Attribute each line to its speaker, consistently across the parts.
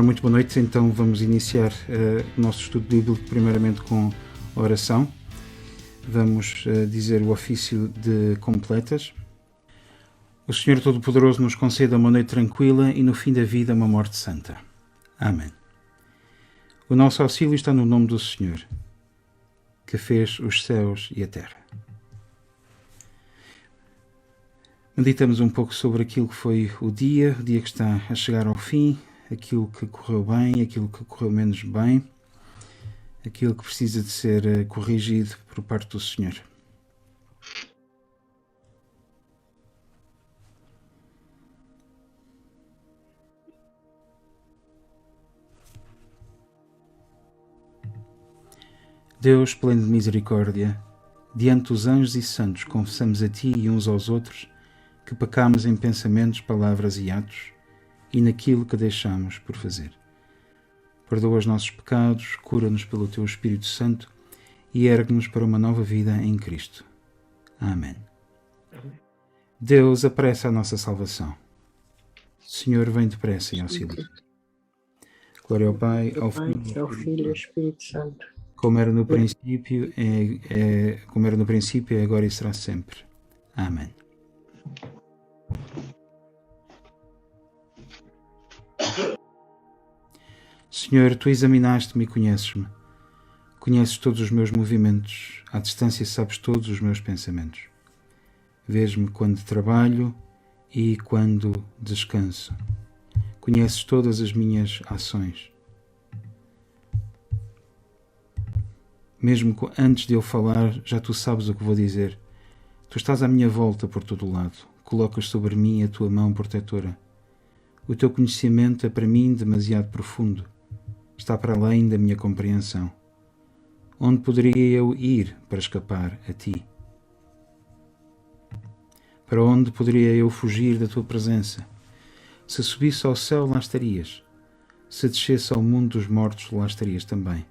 Speaker 1: muito boa noite. Então vamos iniciar o nosso estudo bíblico primeiramente com a oração. Vamos dizer o ofício de completas. O Senhor Todo-Poderoso nos conceda uma noite tranquila e no fim da vida uma morte santa. Amém. O nosso auxílio está no nome do Senhor, que fez os céus e a terra. Meditamos um pouco sobre aquilo que foi o dia que está a chegar ao fim, aquilo que correu bem, aquilo que correu menos bem, aquilo que precisa de ser corrigido por parte do Senhor. Deus, pleno de misericórdia, diante dos anjos e santos confessamos a Ti e uns aos outros que pecamos em pensamentos, palavras e atos e naquilo que deixamos por fazer. Perdoa os nossos pecados, cura-nos pelo Teu Espírito Santo e ergue-nos para uma nova vida em Cristo. Amém. Deus apressa a nossa salvação. Senhor, vem depressa em auxílio. Glória ao Pai, ao Filho
Speaker 2: e ao Espírito Santo.
Speaker 1: Como era no princípio, é agora e será sempre. Amém. Senhor, Tu examinaste-me e conheces-me. Conheces todos os meus movimentos. À distância sabes todos os meus pensamentos. Vês-me quando trabalho e quando descanso. Conheces todas as minhas ações. Mesmo antes de eu falar, já Tu sabes o que vou dizer. Tu estás à minha volta por todo o lado. Colocas sobre mim a Tua mão protetora. O Teu conhecimento é para mim demasiado profundo. Está para além da minha compreensão. Onde poderia eu ir para escapar a Ti? Para onde poderia eu fugir da Tua presença? Se subisse ao céu, lá estarias. Se descesse ao mundo dos mortos, lá estarias também.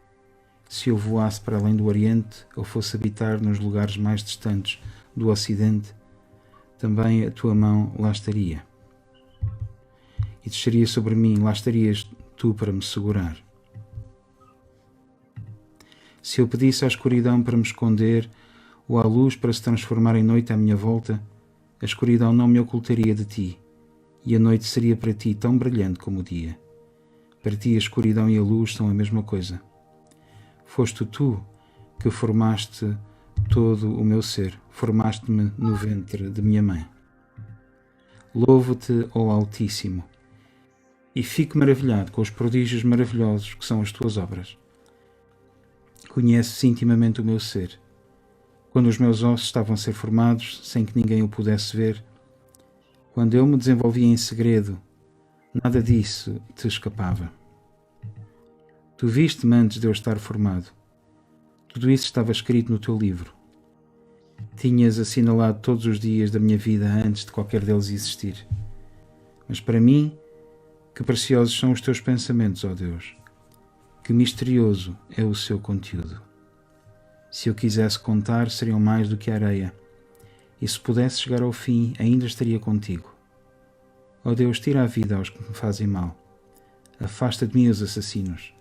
Speaker 1: Se eu voasse para além do Oriente ou fosse habitar nos lugares mais distantes do Ocidente, também a Tua mão lá estaria. E desceria sobre mim, lá estarias Tu para me segurar. Se eu pedisse à escuridão para me esconder ou à luz para se transformar em noite à minha volta, a escuridão não me ocultaria de Ti, e a noite seria para Ti tão brilhante como o dia. Para Ti a escuridão e a luz são a mesma coisa. Foste Tu que formaste todo o meu ser, formaste-me no ventre de minha mãe. Louvo-te, ó Altíssimo, e fico maravilhado com os prodígios maravilhosos que são as Tuas obras. Conheces intimamente o meu ser. Quando os meus ossos estavam a ser formados, sem que ninguém o pudesse ver, quando eu me desenvolvia em segredo, nada disso te escapava. Tu viste-me antes de eu estar formado. Tudo isso estava escrito no Teu livro. Tinhas assinalado todos os dias da minha vida antes de qualquer deles existir. Mas para mim, que preciosos são os Teus pensamentos, ó Deus. Que misterioso é o seu conteúdo. Se eu quisesse contar, seriam mais do que a areia. E se pudesse chegar ao fim, ainda estaria contigo. Ó Deus, tira a vida aos que me fazem mal. Afasta de mim os assassinos.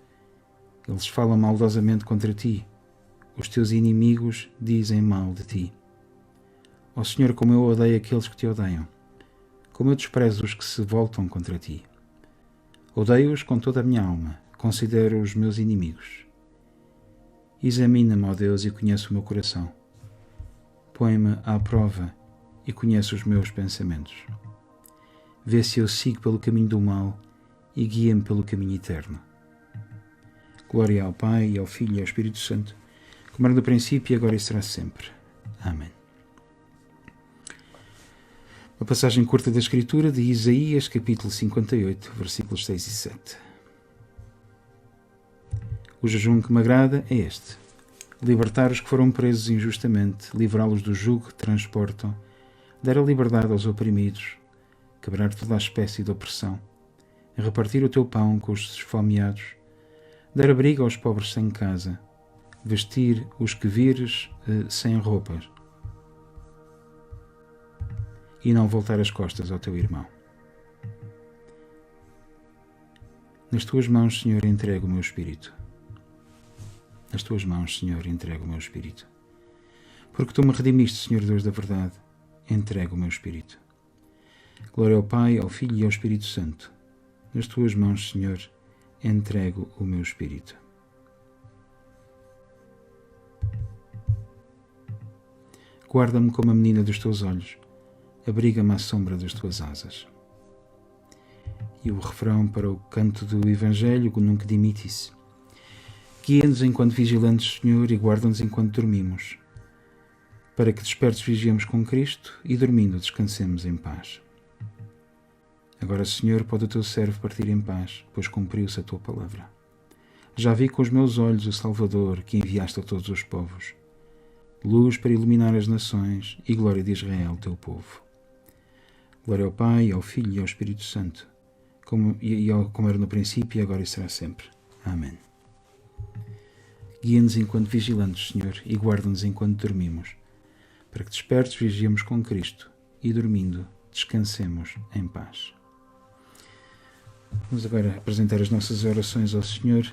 Speaker 1: Eles falam maldosamente contra Ti. Os Teus inimigos dizem mal de Ti. Ó Senhor, como eu odeio aqueles que Te odeiam. Como eu desprezo os que se voltam contra Ti. Odeio-os com toda a minha alma. Considero os meus inimigos. Examina-me, ó Deus, e conhece o meu coração. Põe-me à prova e conhece os meus pensamentos. Vê se eu sigo pelo caminho do mal e guia-me pelo caminho eterno. Glória ao Pai, e ao Filho e ao Espírito Santo, como era no princípio e agora e será sempre. Amém. Uma passagem curta da Escritura de Isaías, capítulo 58, versículos 6 e 7. O jejum que me agrada é este: libertar os que foram presos injustamente, livrá-los do jugo que transportam, dar a liberdade aos oprimidos, quebrar toda a espécie de opressão, repartir o Teu pão com os esfomeados, dar abrigo aos pobres sem casa, vestir os que vires sem roupas, e não voltar as costas ao teu irmão. Nas tuas mãos, Senhor, entrego o meu espírito. Nas tuas mãos, Senhor, entrego o meu espírito. Porque tu me redimiste, Senhor Deus da verdade, entrego o meu espírito. Glória ao Pai, ao Filho e ao Espírito Santo. Nas tuas mãos, Senhor, entrego o meu espírito. Guarda-me como a menina dos teus olhos, abriga-me à sombra das tuas asas. E o refrão para o canto do Evangelho, o Nunc Dimittis. Guia-nos enquanto vigilantes, Senhor, e guarda-nos enquanto dormimos, para que despertos vigiemos com Cristo e dormindo descansemos em paz. Agora, Senhor, pode o teu servo partir em paz, pois cumpriu-se a tua palavra. Já vi com os meus olhos o Salvador que enviaste a todos os povos, luz para iluminar as nações e glória de Israel, teu povo. Glória ao Pai, ao Filho e ao Espírito Santo, como era no princípio e agora e será sempre. Amém. Guia-nos enquanto vigilantes, Senhor, e guarda-nos enquanto dormimos, para que despertos vigiemos com Cristo e dormindo descansemos em paz. Vamos agora apresentar as nossas orações ao Senhor.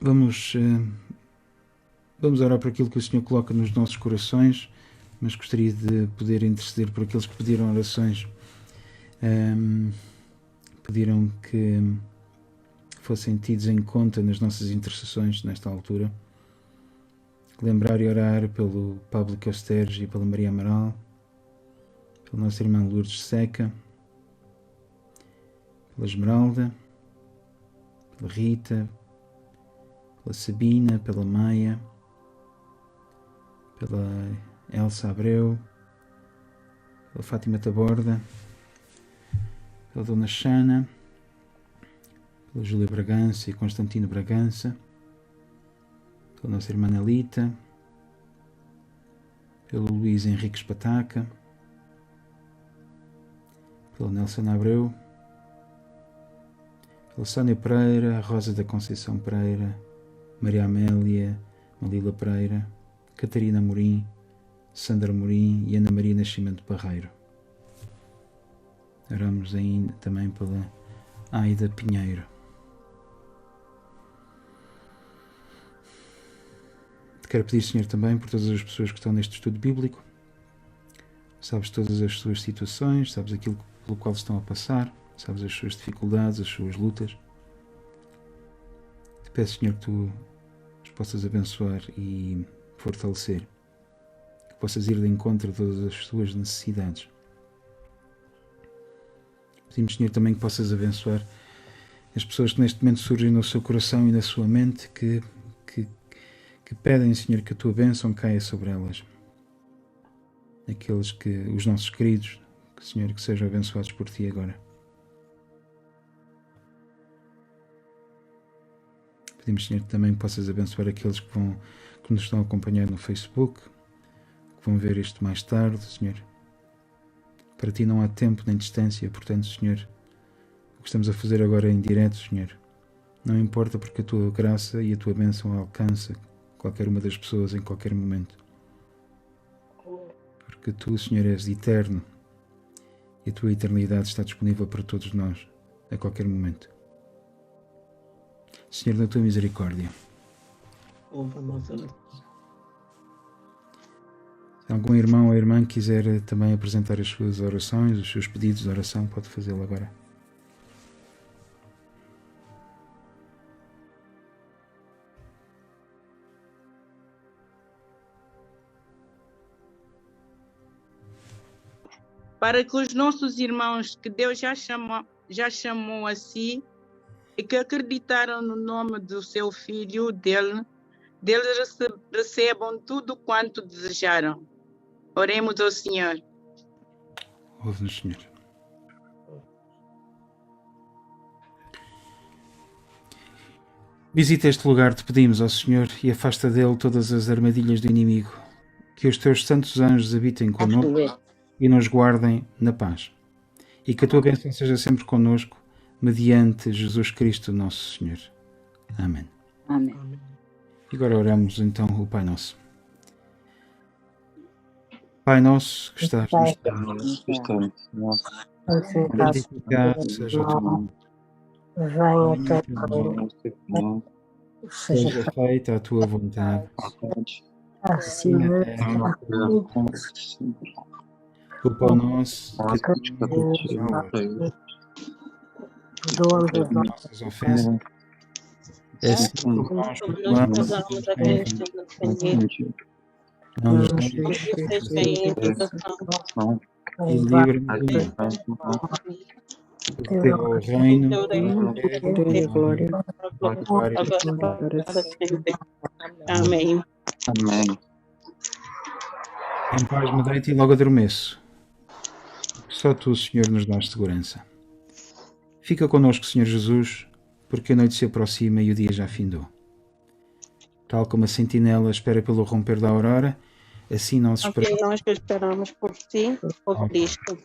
Speaker 1: Vamos orar por aquilo que o Senhor coloca nos nossos corações, mas gostaria de poder interceder por aqueles que pediram orações. Pediram que fossem tidos em conta nas nossas intercessões nesta altura. Lembrar e orar pelo Pablo Costerge e pela Maria Amaral, pela nossa irmã Lourdes Seca, pela Esmeralda, pela Rita, pela Sabina, pela Maia, pela Elsa Abreu, pela Fátima Taborda, pela Dona Xana, pela Júlia Bragança e Constantino Bragança, pela nossa irmã Nelita, pelo Luís Henrique Espataca, pela Nelson Abreu, pela Sónia Pereira, a Rosa da Conceição Pereira, Maria Amélia, Malila Pereira, Catarina Amorim, Sandra Amorim e Ana Maria Nascimento Barreiro. Oramos ainda também pela Aida Pinheiro. Te quero pedir, Senhor, também por todas as pessoas que estão neste estudo bíblico. Sabes todas as suas situações, sabes aquilo pelo qual estão a passar, sabes as suas dificuldades, as suas lutas. Te peço, Senhor, que tu os possas abençoar e fortalecer, que possas ir de encontro a todas as suas necessidades. Pedimos, Senhor, também que possas abençoar as pessoas que neste momento surgem no seu coração e na sua mente, que pedem, Senhor, que a tua bênção caia sobre elas. Aqueles que, os nossos queridos, que, Senhor, que sejam abençoados por ti agora. Pedimos, Senhor, que também possas abençoar aqueles que nos estão a acompanhar no Facebook, que vão ver isto mais tarde, Senhor. Para ti não há tempo nem distância, portanto, Senhor, o que estamos a fazer agora é em direto, Senhor. Não importa, porque a tua graça e a tua bênção alcança qualquer uma das pessoas em qualquer momento. Porque tu, Senhor, és eterno e a tua eternidade está disponível para todos nós, a qualquer momento. Senhor, da tua misericórdia.
Speaker 2: Ouve a nossa oração.
Speaker 1: Se algum irmão ou irmã quiser também apresentar as suas orações, os seus pedidos de oração, pode fazê-lo agora.
Speaker 3: Para que os nossos irmãos que Deus já chamou a si e que acreditaram no nome do seu Filho, deles recebam tudo quanto desejaram. Oremos ao Senhor.
Speaker 1: Ouve-nos, Senhor. Visita este lugar, te pedimos, ó Senhor, e afasta dele todas as armadilhas do inimigo. Que os teus santos anjos habitem connosco e nos guardem na paz. E que a tua bênção seja sempre connosco, mediante Jesus Cristo, nosso Senhor. Amém.
Speaker 4: Amém.
Speaker 1: E agora oramos então o Pai Nosso. Pai nosso que estás nos céus, santificado seja o teu nome.
Speaker 4: Venha
Speaker 1: Venha
Speaker 4: até
Speaker 1: a nós,
Speaker 4: seja
Speaker 1: seja feita a tua vontade,
Speaker 4: assim
Speaker 1: na
Speaker 4: na
Speaker 1: terra
Speaker 4: terra.
Speaker 1: o pão nosso que
Speaker 4: Que
Speaker 1: temos hoje,
Speaker 4: perdoa-nos
Speaker 1: as
Speaker 4: as nossas
Speaker 1: nossas ofensas, assim como nós perdoamos a quem nos tem ofendido. Não nos deixes cair e livra-nos do mal. O teu é o reino, o poder
Speaker 2: Glória, glória.
Speaker 1: e a glória.
Speaker 3: Amém.
Speaker 1: Em paz me deito e logo adormeço. Só tu, Senhor, nos dás segurança. Fica connosco, Senhor Jesus, porque a noite se aproxima e o dia já findou. Tal como a sentinela espera pelo romper da aurora, assim nós esperamos.
Speaker 3: Nós que esperamos por ti, por Cristo.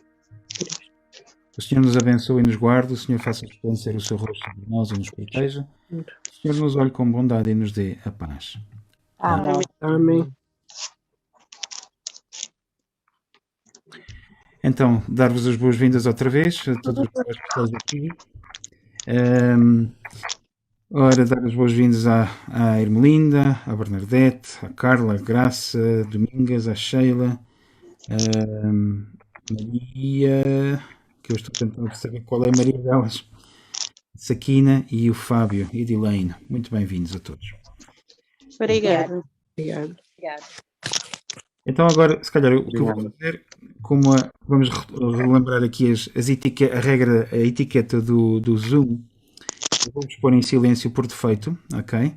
Speaker 1: O Senhor nos abençoe e nos guarde, o Senhor faça resplandecer o seu rosto sobre nós e nos proteja. O Senhor nos olhe com bondade e nos dê a paz.
Speaker 4: Amém.
Speaker 2: Amém.
Speaker 1: Então, dar-vos as boas-vindas outra vez a todos os que estão aqui. Ora, dar as boas-vindas à Irmelinda, à Bernadette, à Carla, à Graça, à Domingas, à Sheila, à Maria, que eu estou tentando perceber qual é a Maria delas, Saquina e o Fábio e Elaine. Muito bem-vindos a todos.
Speaker 3: Obrigada.
Speaker 2: Obrigado.
Speaker 1: Então agora, se calhar, o que eu vou fazer, vamos relembrar aqui a etiqueta do Zoom, eu vou-vos pôr em silêncio por defeito, ok?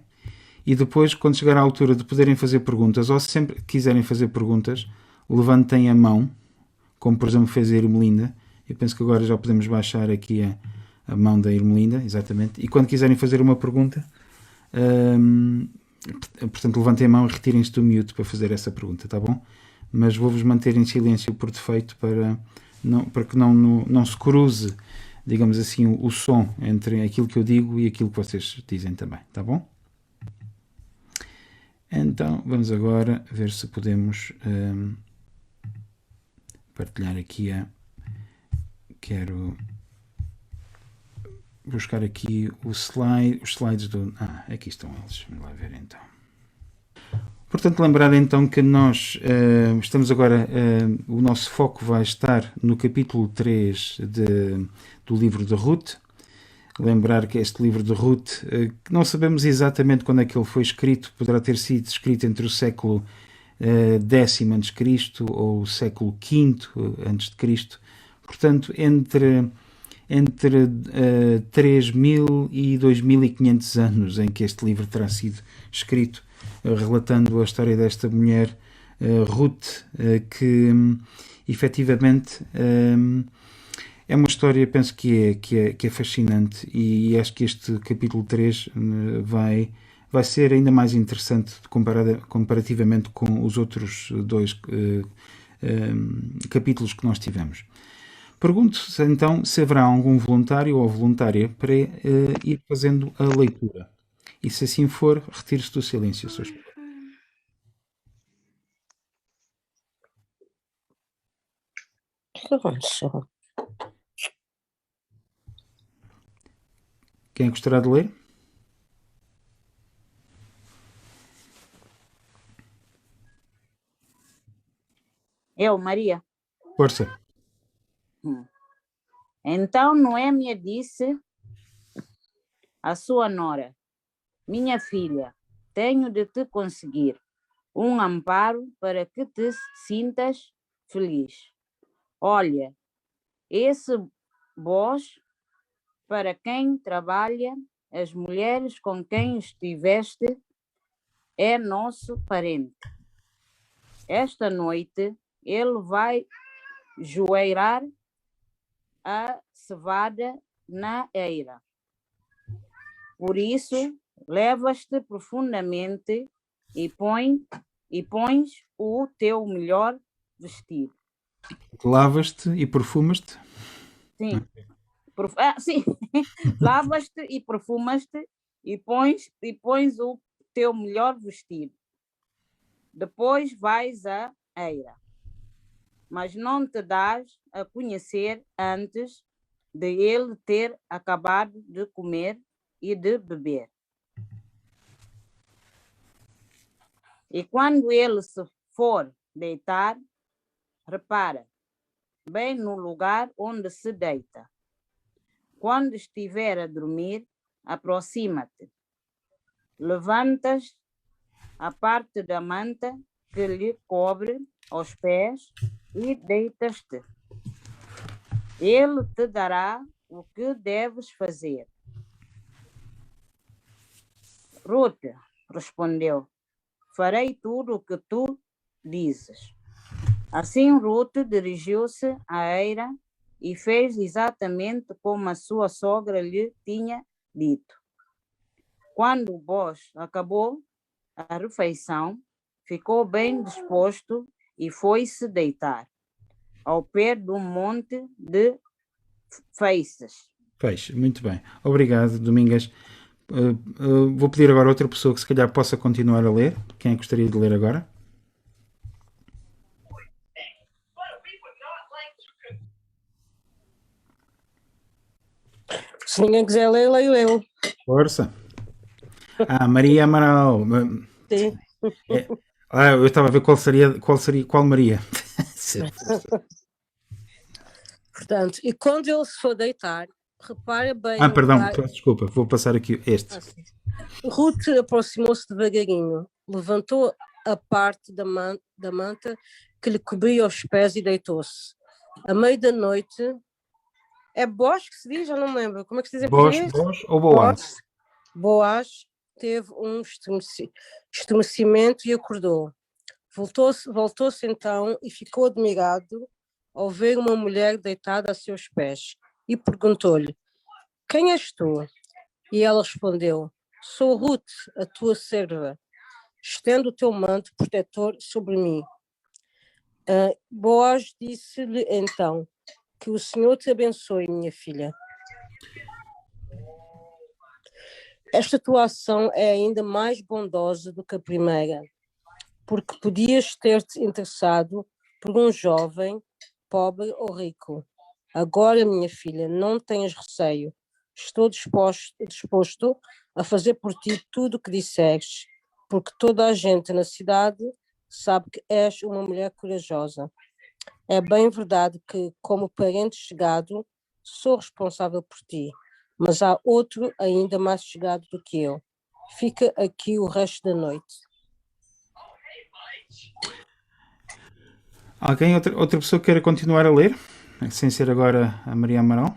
Speaker 1: E depois, quando chegar à altura de poderem fazer perguntas, ou se sempre quiserem fazer perguntas, levantem a mão, como por exemplo fez a Irmelinda. Eu penso que agora já podemos baixar aqui a mão da Irmelinda, exatamente. E quando quiserem fazer uma pergunta, portanto, levantem a mão e retirem-se do mute para fazer essa pergunta, tá bom? Mas vou-vos manter em silêncio por defeito para que não se cruze, digamos assim, o som entre aquilo que eu digo e aquilo que vocês dizem também, tá bom? Então, vamos agora ver se podemos partilhar aqui Quero buscar aqui os slides do... aqui estão eles, vamos lá ver então. Portanto, lembrar então que nós estamos agora, o nosso foco vai estar no capítulo 3 do livro de Ruth. Lembrar que este livro de Ruth, que não sabemos exatamente quando é que ele foi escrito, poderá ter sido escrito entre o século X a.C. ou o século V a.C. Portanto, entre 3.000 e 2.500 anos em que este livro terá sido escrito, relatando a história desta mulher, Ruth, que efetivamente é uma história, penso que é fascinante, e acho que este capítulo 3 vai ser ainda mais interessante comparativamente com os outros dois capítulos que nós tivemos. Pergunto-se então se haverá algum voluntário ou voluntária para ir fazendo a leitura. E se assim for, retire-se do silêncio, Sr. Espírito.
Speaker 4: O que aconteceu?
Speaker 1: Quem gostará de ler?
Speaker 5: Eu, Maria.
Speaker 1: Força.
Speaker 5: Então Noêmia disse à sua nora: minha filha, tenho de te conseguir um amparo para que te sintas feliz. Olha, esse Boaz, para quem trabalha, as mulheres com quem estiveste, é nosso parente. Esta noite ele vai joeirar a cevada na eira. Por isso, levas-te profundamente e pões o teu melhor vestido.
Speaker 1: Lavas-te e perfumas-te?
Speaker 5: Sim. Sim. Lavas-te e perfumas-te e pões o teu melhor vestido. Depois vais à eira. mas não te dás a conhecer antes de ele ter acabado de comer e de beber. E quando ele se for deitar, repara, bem no lugar onde se deita. Quando estiver a dormir, aproxima-te. Levantas a parte da manta que lhe cobre aos pés e deitas-te. Ele te dará o que deves fazer. Ruth respondeu, farei tudo o que tu dizes. Assim Ruth dirigiu-se à eira e fez exatamente como a sua sogra lhe tinha dito. Quando Boaz acabou a refeição, ficou bem disposto e foi-se deitar ao pé do monte de feixes.
Speaker 1: Feixe, muito bem. Obrigado, Domingas. Vou pedir agora a outra pessoa que se calhar possa continuar a ler. Quem é que gostaria de ler agora?
Speaker 4: Se ninguém quiser ler, leio eu.
Speaker 1: Força. Maria Amaral.
Speaker 4: Sim.
Speaker 1: Eu estava a ver qual Maria.
Speaker 4: Portanto, e quando ele se for deitar, repara bem...
Speaker 1: Perdão, desculpa, vou passar aqui este.
Speaker 4: Ruth aproximou-se devagarinho, levantou a parte da manta que lhe cobria os pés e deitou-se. À meia da noite... É Boaz que se diz? Já não me lembro. Como é que se diz em português?
Speaker 1: Boaz ou Boaz?
Speaker 4: Boaz teve um estremecimento e acordou. Voltou-se então e ficou admirado ao ver uma mulher deitada a seus pés e perguntou-lhe, quem és tu? E ela respondeu, sou Ruth, a tua serva. Estende o teu manto protetor sobre mim. Boaz disse-lhe então, que o Senhor te abençoe, minha filha. Esta tua ação é ainda mais bondosa do que a primeira, porque podias ter-te interessado por um jovem, pobre ou rico. Agora, minha filha, não tenhas receio. Estou disposto a fazer por ti tudo o que disseres, porque toda a gente na cidade sabe que és uma mulher corajosa. É bem verdade que, como parente chegado, sou responsável por ti, mas há outro ainda mais chegado do que eu. Fica aqui o resto da noite.
Speaker 1: Alguém, outra pessoa queira continuar a ler? Sem ser agora a Maria Amaral?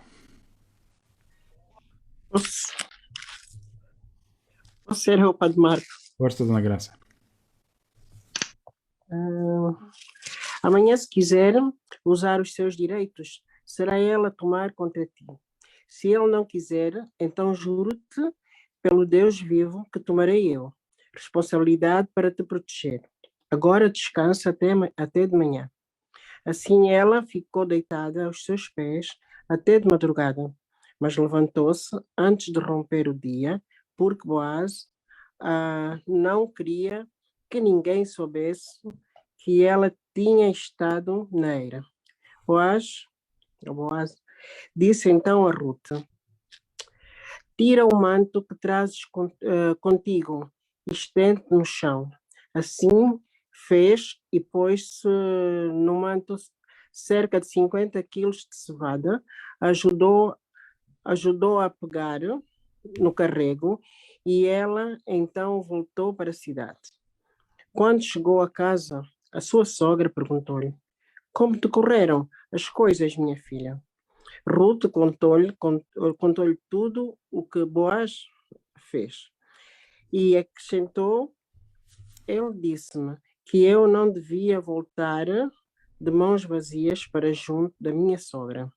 Speaker 2: Posso ser eu, Padre Marco?
Speaker 1: Gosta, Dona Graça.
Speaker 2: Amanhã, se quiser usar os seus direitos, será ela a tomar contra ti. Se ele não quiser, então juro-te, pelo Deus vivo, que tomarei eu responsabilidade para te proteger. Agora descansa até de manhã. Assim ela ficou deitada aos seus pés até de madrugada, mas levantou-se antes de romper o dia, porque Boaz não queria que ninguém soubesse que ela tinha estado na eira. Boaz disse então a Ruth, tira o manto que trazes contigo e estende no chão. Assim fez e pôs-se no manto cerca de 50 quilos de cevada, ajudou a pegar no carrego e ela então voltou para a cidade. Quando chegou a casa, a sua sogra perguntou-lhe, como te correram as coisas, minha filha? Ruth contou-lhe tudo o que Boaz fez. E acrescentou, ele disse-me que eu não devia voltar de mãos vazias para junto da minha sogra.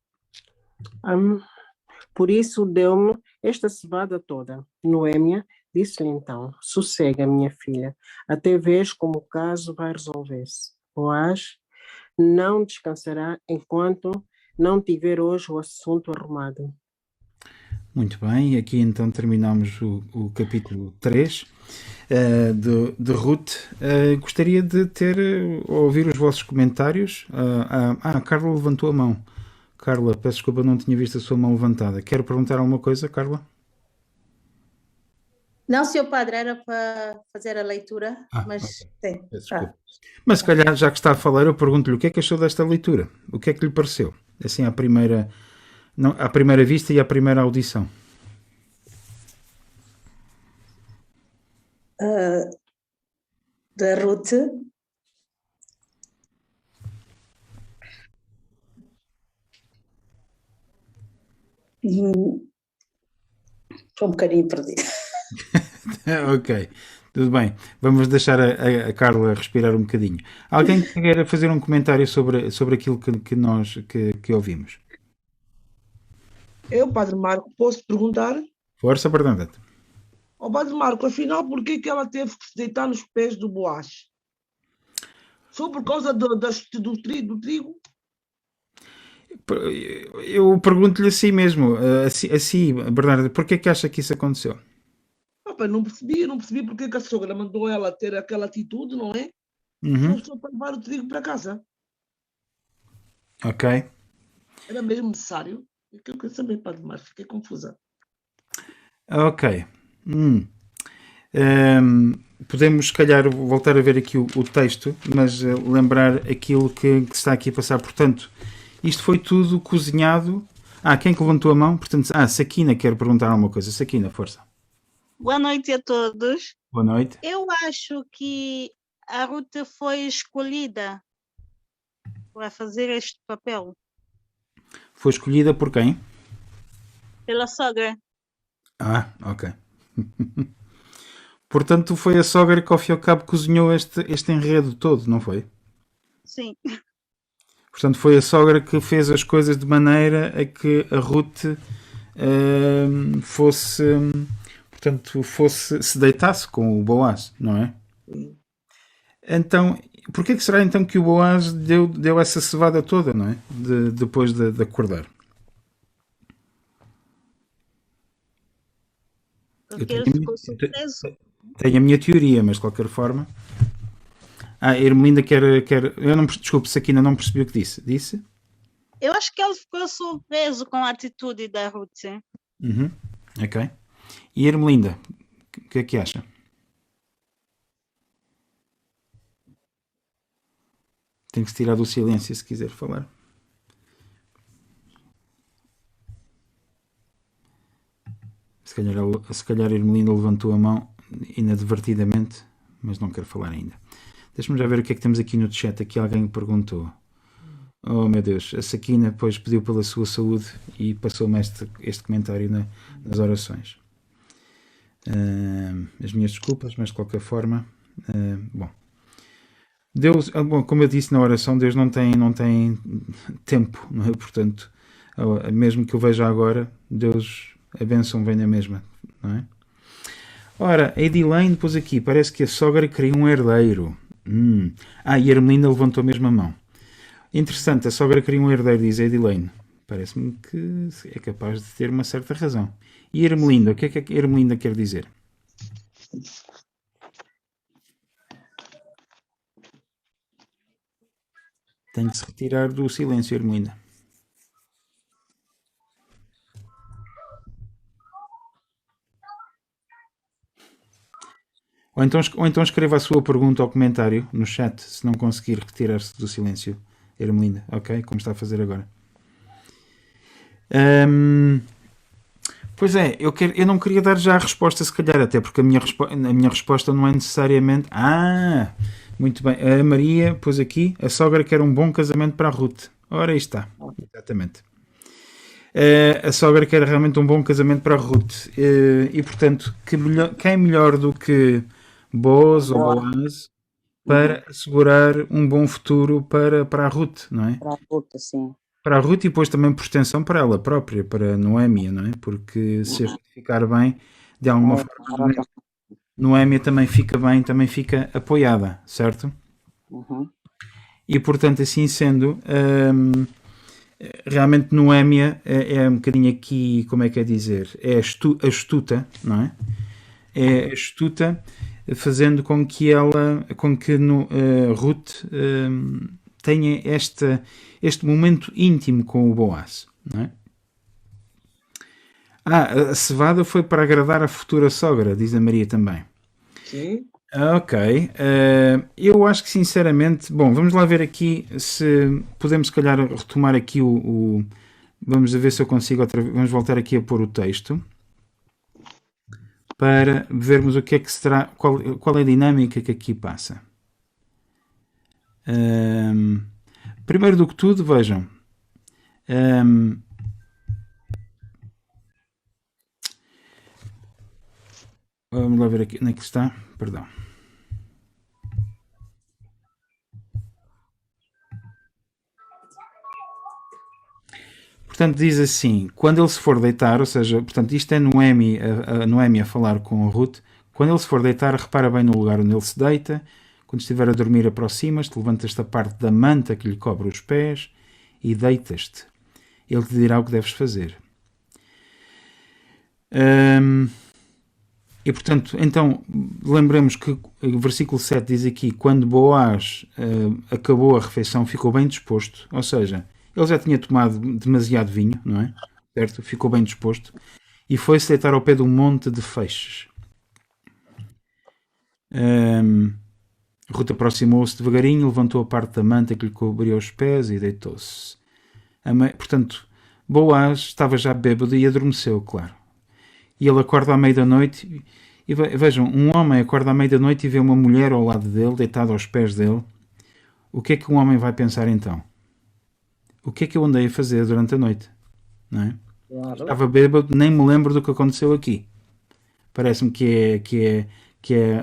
Speaker 2: Por isso deu-me esta cevada toda. Noêmia disse-lhe então, sossega, minha filha, até vês como o caso vai resolver-se. Boaz não descansará enquanto não tiver hoje o assunto arrumado.
Speaker 1: Muito bem, aqui então terminamos o capítulo 3. de Ruth. Gostaria de ouvir os vossos comentários. A Carla levantou a mão. Carla, peço desculpa, não tinha visto a sua mão levantada. Quer perguntar alguma coisa, Carla?
Speaker 6: Não, senhor padre, era para fazer a leitura, mas
Speaker 1: ok.
Speaker 6: sim.
Speaker 1: Peço desculpa. Mas se calhar, já que está a falar, eu pergunto-lhe o que é que achou desta leitura? O que é que lhe pareceu? Assim, à primeira vista e à primeira audição.
Speaker 6: Da Ruth. Estou um bocadinho perdida.
Speaker 1: Ok, tudo bem. Vamos deixar a Carla respirar um bocadinho. Alguém que queira fazer um comentário sobre aquilo que nós ouvimos?
Speaker 7: Eu, Padre Marco, posso perguntar
Speaker 1: Força, Bernadette.
Speaker 7: ao Padre Marco, afinal, por que ela teve que se deitar nos pés do Boaz? Só por causa do trigo?
Speaker 1: Eu pergunto-lhe assim mesmo, assim, Bernardo, porquê que acha que isso aconteceu?
Speaker 7: Opa, não percebi porque que a sogra mandou ela ter aquela atitude, não é?
Speaker 1: Uhum.
Speaker 7: Só para levar o trigo para casa.
Speaker 1: Ok.
Speaker 7: Era mesmo necessário? É que eu quero saber, Padre Marco, fiquei confusa.
Speaker 1: Ok. Podemos, se calhar, voltar a ver aqui o texto, mas lembrar aquilo que está aqui a passar. Portanto, isto foi tudo cozinhado. Quem que levantou a mão? Portanto, Sakina quer perguntar alguma coisa. Sakina, força.
Speaker 8: Boa noite a todos.
Speaker 1: Boa noite.
Speaker 8: Eu acho que a Ruth foi escolhida para fazer este papel
Speaker 1: Foi escolhida por quem?
Speaker 8: pela sogra.
Speaker 1: Ok. Portanto, foi a sogra que ao fim e ao cabo cozinhou este enredo todo, não foi?
Speaker 8: Sim.
Speaker 1: Portanto, foi a sogra que fez as coisas de maneira a que a Ruth se deitasse com o Boaz, não é? Então, porquê que será então que o Boaz deu essa cevada toda, não é? Depois de acordar?
Speaker 8: Porque ele ficou surpreso.
Speaker 1: Tenho a minha teoria, mas de qualquer forma. A Ermelinda quer. Desculpe, se aqui ainda não percebi o que disse. Disse?
Speaker 8: Eu acho que ele ficou surpreso com a atitude da Ruth.
Speaker 1: Ok. E Ermelinda, o que é que acha? Tem que se tirar do silêncio se quiser falar. Se calhar a Ermelinda levantou a mão inadvertidamente, mas não quero falar ainda. Deixa-me já ver o que é que temos aqui no chat. Aqui alguém perguntou. Oh meu Deus, a Sakina depois pediu pela sua saúde e passou-me este comentário nas orações. As minhas desculpas, mas de qualquer forma, bom. Deus, como eu disse na oração, Deus não tem tempo, não é? Portanto, mesmo que eu veja agora, Deus, a bênção vem na mesma, não é? Ora, a Edilene depois aqui, parece que a sogra queria um herdeiro. E a Ermelinda levantou a mesma mão. Interessante, a sogra queria um herdeiro, diz a Edilene. Parece-me que é capaz de ter uma certa razão. E a Ermelinda, o que é que a Ermelinda quer dizer? Tem de se retirar do silêncio, Ermelinda. Ou então escreva a sua pergunta ou comentário no chat, se não conseguir retirar-se do silêncio, Ermelinda, ok? Como está a fazer agora. Pois é, eu não queria dar já a resposta, se calhar, até porque a minha resposta não é necessariamente... muito bem. A Maria pôs aqui, a sogra quer um bom casamento para a Ruth. Ora, aí está. Exatamente. A sogra quer realmente um bom casamento para a Ruth. E, portanto, quem melhor do que Boaz ou Boaz para assegurar um bom futuro para a Ruth, não é?
Speaker 5: Para a Ruth, sim.
Speaker 1: Para a Ruth e depois também por extensão para ela própria, para Noémia, não é? Porque se a Ruth ficar bem, de alguma forma, Noémia também fica bem, também fica apoiada, certo? E portanto, assim sendo, realmente Noémia é um bocadinho aqui, como é que é dizer? É astuta, não é? É astuta fazendo com que Ruth tenha este momento íntimo com o Boaz, não é? A cevada foi para agradar a futura sogra, diz a Maria também.
Speaker 7: Sim.
Speaker 1: Ok. Eu acho que sinceramente... Bom, vamos lá ver aqui se podemos se calhar retomar aqui vamos ver se eu consigo outra vez. Vamos voltar aqui a pôr o texto para vermos o que é que será, qual é a dinâmica que aqui passa. Primeiro do que tudo, vejam. Vamos lá ver aqui onde é que está. Perdão. Portanto, diz assim, quando ele se for deitar, ou seja, portanto, isto é Noemi a falar com a Ruth, quando ele se for deitar, repara bem no lugar onde ele se deita, quando estiver a dormir aproximas-te, levantas-te a parte da manta que lhe cobre os pés e deitas-te. Ele te dirá o que deves fazer. E portanto, então, lembremos que o versículo 7 diz aqui, quando Boaz acabou a refeição, ficou bem disposto, ou seja, ele já tinha tomado demasiado vinho, não é? Certo? Ficou bem disposto e foi-se deitar ao pé de um monte de feixes. Ruth aproximou-se devagarinho, levantou a parte da manta que lhe cobria os pés e deitou-se. Portanto, Boaz estava já bêbado e adormeceu, claro. E ele acorda à meia da noite e vejam, um homem acorda à meia da noite e vê uma mulher ao lado dele, deitada aos pés dele. O que é que um homem vai pensar então? O que é que eu andei a fazer durante a noite? Não é?
Speaker 2: Claro.
Speaker 1: Estava bêbado, nem me lembro do que aconteceu aqui. Parece-me que é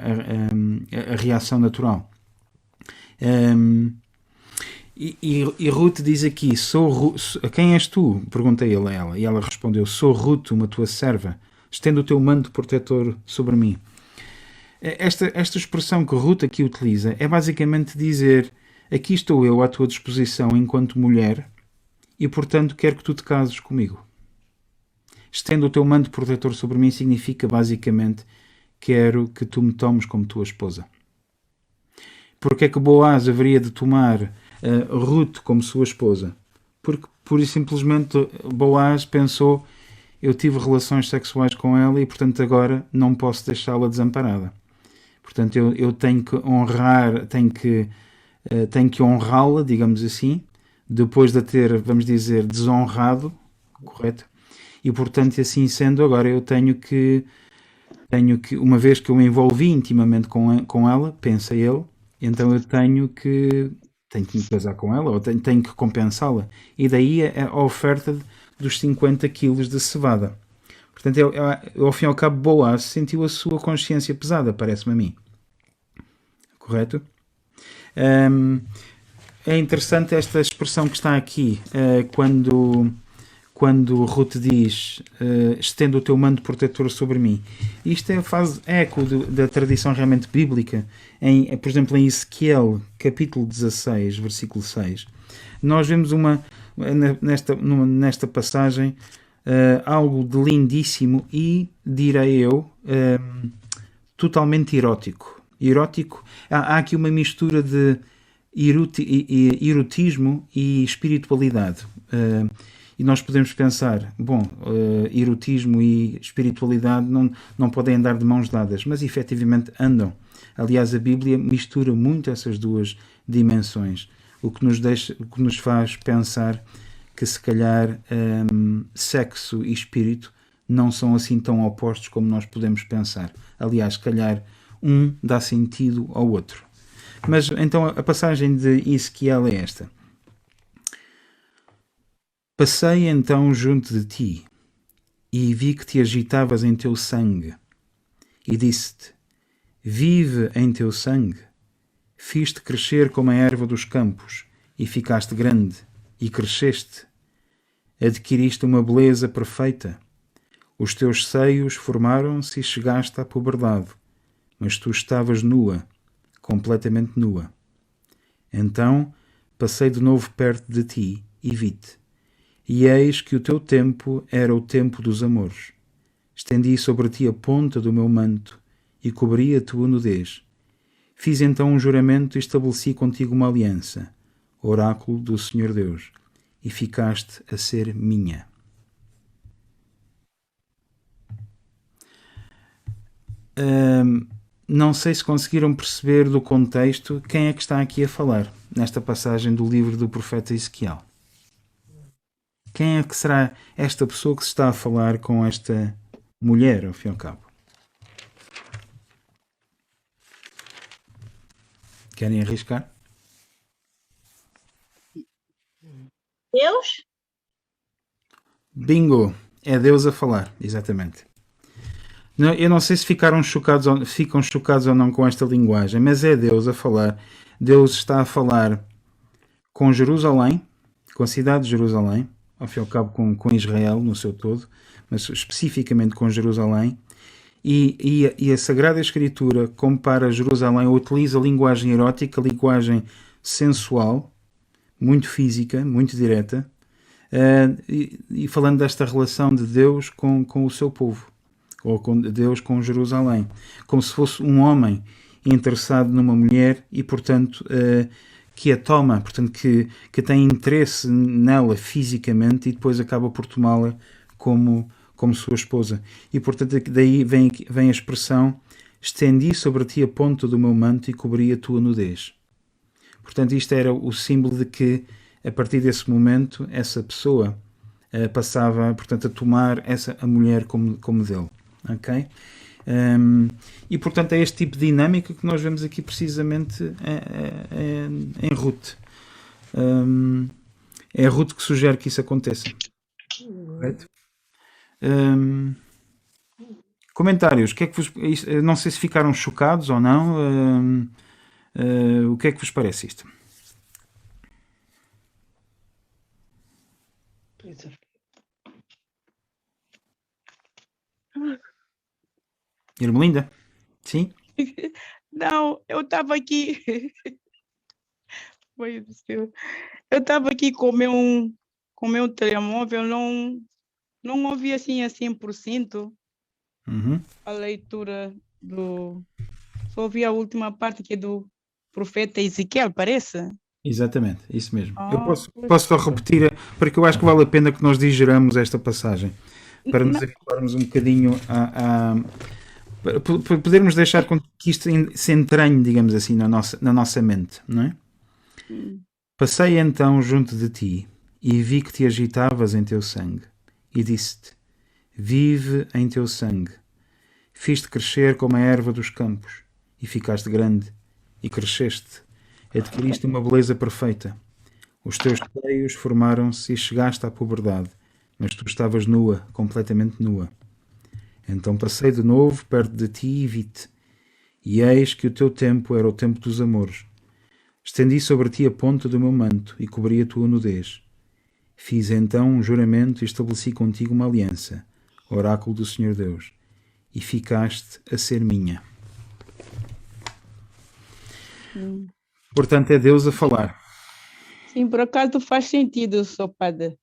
Speaker 1: a reação natural. E Ruth diz aqui, quem és tu? Perguntei ele a ela. E ela respondeu, sou Ruth, uma tua serva. Estende o teu manto protetor sobre mim. Esta expressão que Ruth aqui utiliza é basicamente dizer, aqui estou eu à tua disposição enquanto mulher e, portanto, quero que tu te cases comigo. Estende o teu manto protetor sobre mim significa, basicamente, quero que tu me tomes como tua esposa. Porque é que Boaz haveria de tomar Ruth como sua esposa? Porque, pura e simplesmente, Boaz pensou, eu tive relações sexuais com ela e, portanto, agora não posso deixá-la desamparada. Portanto, eu tenho que honrar, tenho que honrá-la, digamos assim, depois de a ter, vamos dizer, desonrado, correto? E, portanto, assim sendo, agora eu tenho que, uma vez que eu me envolvi intimamente com ela, pensa ele, então eu tenho que me casar com ela, ou tenho que compensá-la. E daí a oferta dos 50 quilos de cevada. Portanto, ao fim e ao cabo, Boaz sentiu a sua consciência pesada, parece-me a mim. Correto? É interessante esta expressão que está aqui, quando Ruth diz estende o teu manto protetor sobre mim. Isto faz eco da tradição realmente bíblica. Por exemplo, em Ezequiel, capítulo 16, versículo 6, nós vemos nesta passagem algo de lindíssimo e, direi eu, totalmente erótico. Há aqui uma mistura de erotismo e espiritualidade. E nós podemos pensar, erotismo e espiritualidade não podem andar de mãos dadas, mas efetivamente andam. Aliás, a Bíblia mistura muito essas duas dimensões, o que nos faz pensar que se calhar sexo e espírito não são assim tão opostos como nós podemos pensar. Aliás, se calhar um dá sentido ao outro. Mas então a passagem de Ezequiel é esta. Passei então junto de ti e vi que te agitavas em teu sangue e disse-te, vive em teu sangue. Fiz-te crescer como a erva dos campos e ficaste grande e cresceste. Adquiriste uma beleza perfeita. Os teus seios formaram-se e chegaste à puberdade, mas tu estavas nua, completamente nua. Então passei de novo perto de ti e vi-te. E eis que o teu tempo era o tempo dos amores. Estendi sobre ti a ponta do meu manto e cobri a tua nudez. Fiz então um juramento e estabeleci contigo uma aliança, oráculo do Senhor Deus, e ficaste a ser minha. Não sei se conseguiram perceber do contexto quem é que está aqui a falar nesta passagem do livro do profeta Ezequiel. Quem é que será esta pessoa que se está a falar com esta mulher, ao fim e ao cabo? Querem arriscar?
Speaker 8: Deus?
Speaker 1: Bingo! É Deus a falar, exatamente. Eu não sei se ficam chocados ou não com esta linguagem, mas é Deus a falar. Deus está a falar com Jerusalém, com a cidade de Jerusalém, ao fim e ao cabo com Israel no seu todo, mas especificamente com Jerusalém, e a Sagrada Escritura compara Jerusalém, utiliza linguagem erótica, linguagem sensual, muito física, muito direta, e falando desta relação de Deus com o seu povo, ou com Deus com Jerusalém, como se fosse um homem interessado numa mulher e, portanto, que a toma, portanto, que tem interesse nela fisicamente e depois acaba por tomá-la como sua esposa. E, portanto, daí vem a expressão: estendi sobre ti a ponta do meu manto e cobri a tua nudez. Portanto, isto era o símbolo de que, a partir desse momento, essa pessoa passava, portanto, a tomar a mulher como dele. Ok? E, portanto, é este tipo de dinâmica que nós vemos aqui precisamente em Ruth. É a Ruth que sugere que isso aconteça. Correto? Comentários. Que é que não sei se ficaram chocados ou não. O que é que vos parece isto? Irmelinda? Sim?
Speaker 3: Não, eu estava aqui. Meu Deus do céu. Eu estava aqui com o meu telemóvel, não ouvi assim a 100% a leitura Só ouvi a última parte que é do profeta Ezequiel, parece?
Speaker 1: Exatamente, isso mesmo. Eu
Speaker 3: pois.
Speaker 1: posso só repetir, porque eu acho que vale a pena que nós digeramos esta passagem, para nos habituarmos um bocadinho para podermos deixar com que isto se entranhe, digamos assim, na nossa mente, não é? Passei então junto de ti e vi que te agitavas em teu sangue e disse-te: vive em teu sangue. Fiz-te crescer como a erva dos campos e ficaste grande e cresceste. Adquiriste uma beleza perfeita. Os teus seios formaram-se e chegaste à puberdade, mas tu estavas nua, completamente nua. Então passei de novo perto de ti e vi-te, e eis que o teu tempo era o tempo dos amores. Estendi sobre ti a ponta do meu manto e cobri a tua nudez. Fiz então um juramento e estabeleci contigo uma aliança, oráculo do Senhor Deus, e ficaste a ser minha. Portanto, é Deus a falar.
Speaker 3: Sim, por acaso faz sentido, Sr. Padre,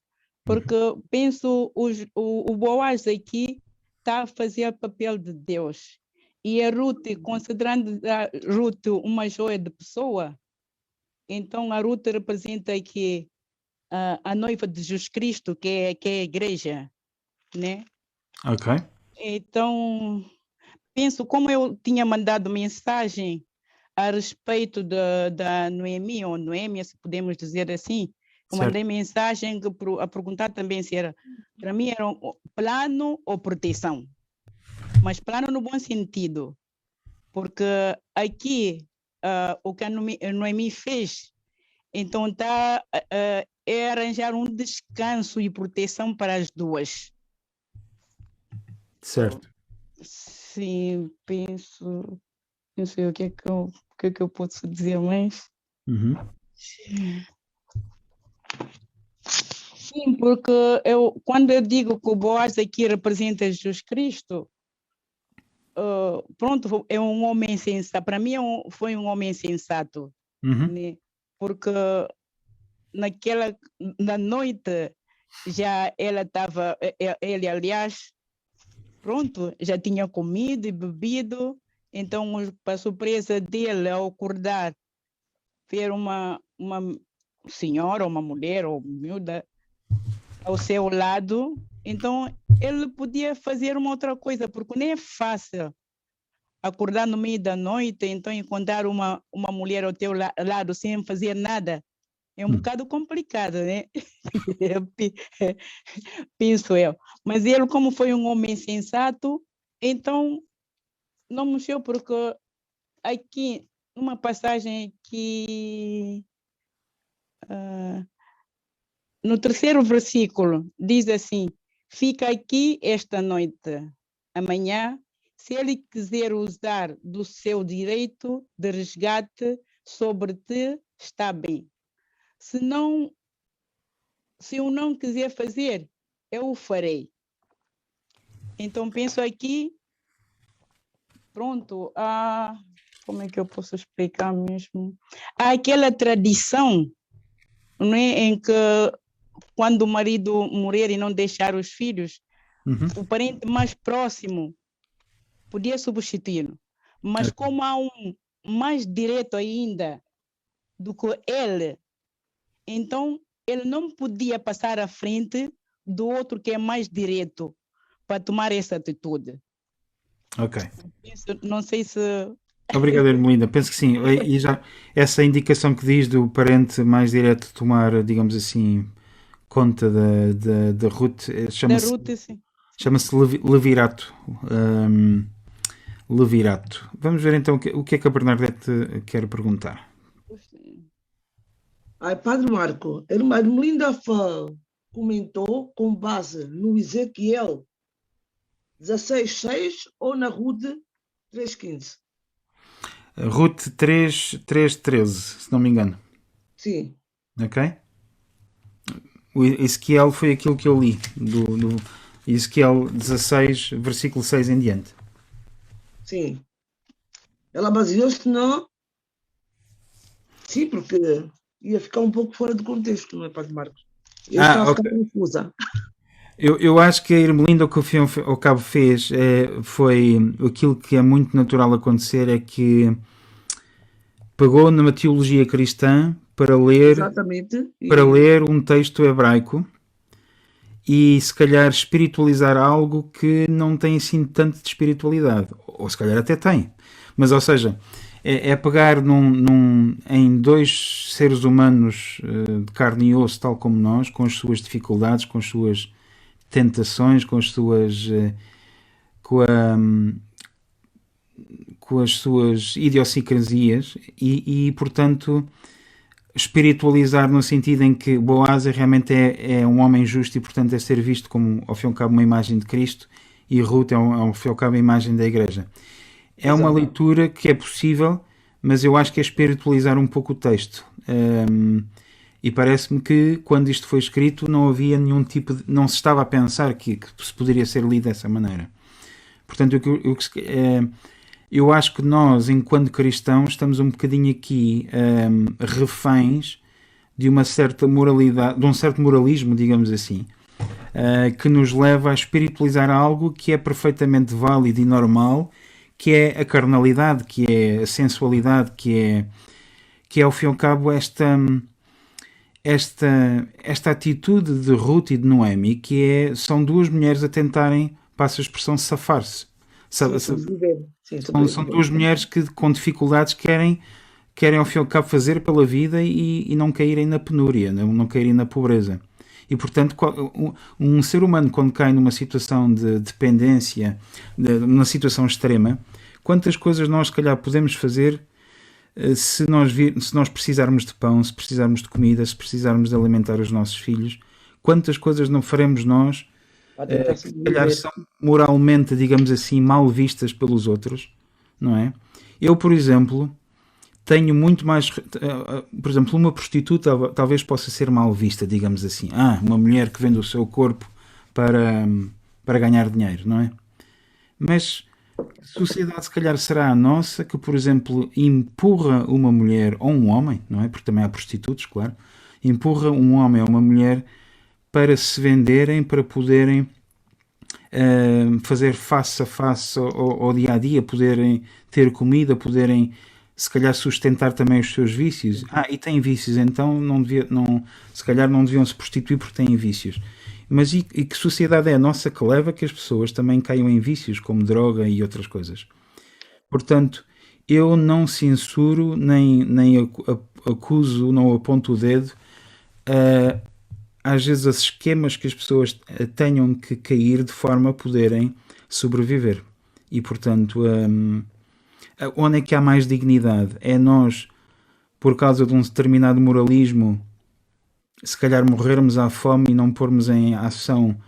Speaker 3: porque penso o Boaz aqui está a fazer o papel de Deus. E a Ruth, considerando a Ruth uma joia de pessoa, então a Ruth representa aqui a noiva de Jesus Cristo, que é a igreja, né?
Speaker 1: Ok.
Speaker 3: Então, penso, como eu tinha mandado mensagem a respeito da Noemi, ou Noêmia, se podemos dizer assim, eu mandei mensagem a perguntar também se era, para mim era um plano ou proteção, mas plano no bom sentido, porque aqui o que a Noemi fez, então é arranjar um descanso e proteção para as duas.
Speaker 1: Certo.
Speaker 3: Sim, penso, não sei o que é que eu posso dizer mais. Sim, porque quando eu digo que o Boaz aqui representa Jesus Cristo, pronto, é um homem sensato. Para mim foi um homem sensato, né? Porque na noite já ele, aliás, pronto, já tinha comido e bebido, Então, para surpresa dele, ao acordar, ver uma senhora, uma mulher, ou miúda, ao seu lado, então ele podia fazer uma outra coisa, porque nem é fácil acordar no meio da noite, então encontrar uma mulher ao teu lado sem fazer nada. É um bocado complicado, né? Penso eu. Mas ele, como foi um homem sensato, então não mexeu, porque aqui, numa passagem que no 3º versículo, diz assim: fica aqui esta noite, amanhã, se ele quiser usar do seu direito de resgate sobre ti, está bem. Se eu não quiser fazer, eu o farei. Então penso aqui, pronto, como é que eu posso explicar mesmo? Há aquela tradição, não é, em que quando o marido morrer e não deixar os filhos, o parente mais próximo podia substituí-lo. Mas como há um mais direto ainda do que ele, então ele não podia passar à frente do outro que é mais direto para tomar essa atitude.
Speaker 1: Ok.
Speaker 3: Não sei se...
Speaker 1: Obrigado, Ermelinda. Penso que sim. E já essa indicação que diz do parente mais direto tomar, digamos assim, conta da Ruth, chama-se levirato. Levirato. Vamos ver então o que é que a Bernadette quer perguntar.
Speaker 7: Padre Marco, a irmã Ermelinda comentou com base no Ezequiel 16:6 ou na Ruth 3:15?
Speaker 1: Ruth 3:13, se não me engano.
Speaker 7: Sim.
Speaker 1: Ok? O Ezequiel foi aquilo que eu li, do Ezequiel 16, versículo 6 em diante.
Speaker 7: Sim. Ela baseou-se no... Sim, porque ia ficar um pouco fora do contexto, não é, Padre Marcos? Eu estava a ficar confusa.
Speaker 1: Eu acho que a Ermelinda, o que ao cabo fez, foi aquilo que é muito natural acontecer, é que pegou numa teologia cristã para ler um texto hebraico e se calhar espiritualizar algo que não tem assim tanto de espiritualidade, ou se calhar até tem, mas ou seja, é pegar em dois seres humanos de carne e osso, tal como nós, com as suas dificuldades, com as suas tentações, com as suas idiosincrasias e portanto espiritualizar no sentido em que Boaz realmente é um homem justo e portanto é ser visto como ao fim e ao cabo uma imagem de Cristo, e Ruth ao fim e ao cabo a imagem da igreja. É uma leitura que é possível, mas eu acho que é espiritualizar um pouco o texto. E parece-me que quando isto foi escrito não havia nenhum tipo de... não se estava a pensar que se poderia ser lido dessa maneira. Portanto, eu acho que nós, enquanto cristãos, estamos um bocadinho aqui reféns de uma certa moralidade, de um certo moralismo, digamos assim, que nos leva a espiritualizar algo que é perfeitamente válido e normal, que é a carnalidade, que é a sensualidade, que é ao fim e ao cabo esta atitude de Ruth e de Noemi, que são duas mulheres a tentarem, passa a expressão, safar-se. São duas mulheres que com dificuldades querem ao fim e ao cabo fazer pela vida e não caírem na penúria, não caírem na pobreza. E portanto um ser humano, quando cai numa situação de dependência, numa situação extrema, quantas coisas nós se calhar podemos fazer se nós precisarmos de pão, se precisarmos de comida, se precisarmos de alimentar os nossos filhos, quantas coisas não faremos nós que se calhar são moralmente, digamos assim, mal vistas pelos outros, não é? Eu, por exemplo, tenho muito mais... por exemplo, uma prostituta talvez possa ser mal vista, digamos assim. Uma mulher que vende o seu corpo para ganhar dinheiro, não é? Mas a sociedade se calhar será a nossa que, por exemplo, empurra uma mulher ou um homem, não é? Porque também há prostitutos, claro. Empurra um homem ou uma mulher para se venderem, para poderem fazer face a face ao dia a dia, poderem ter comida, poderem se calhar sustentar também os seus vícios. E têm vícios, então se calhar não deviam se prostituir porque têm vícios. Mas e que sociedade é a nossa que leva que as pessoas também caiam em vícios, como droga e outras coisas? Portanto, eu não censuro, nem acuso, não aponto o dedo às vezes, os esquemas que as pessoas tenham que cair de forma a poderem sobreviver. E, portanto, onde é que há mais dignidade? É nós, por causa de um determinado moralismo, se calhar morrermos à fome e não pormos em ação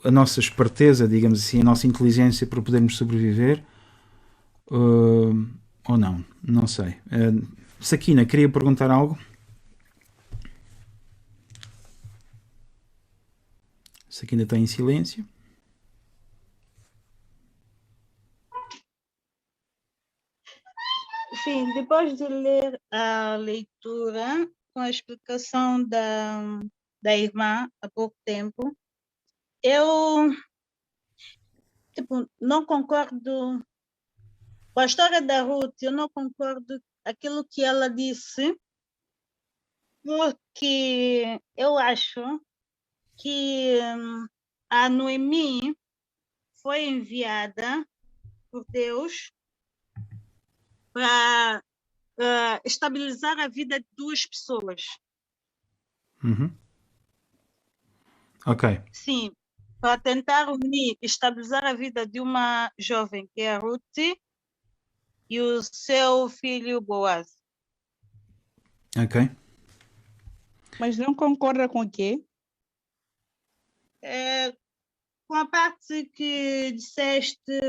Speaker 1: a nossa esperteza, digamos assim, a nossa inteligência para podermos sobreviver? Ou não? Não sei. Sakina, queria perguntar algo? Sakina está em silêncio.
Speaker 8: Sim, depois de ler a leitura com a explicação da irmã há pouco tempo, eu não concordo com a história da Ruth, eu não concordo com aquilo que ela disse, porque eu acho que a Noemi foi enviada por Deus para estabilizar a vida de duas pessoas.
Speaker 1: Ok.
Speaker 8: Sim, para tentar unir, estabilizar a vida de uma jovem que é a Ruth e o seu filho Boaz.
Speaker 1: Ok.
Speaker 3: Mas não concorda com o quê?
Speaker 8: Com a parte que disseste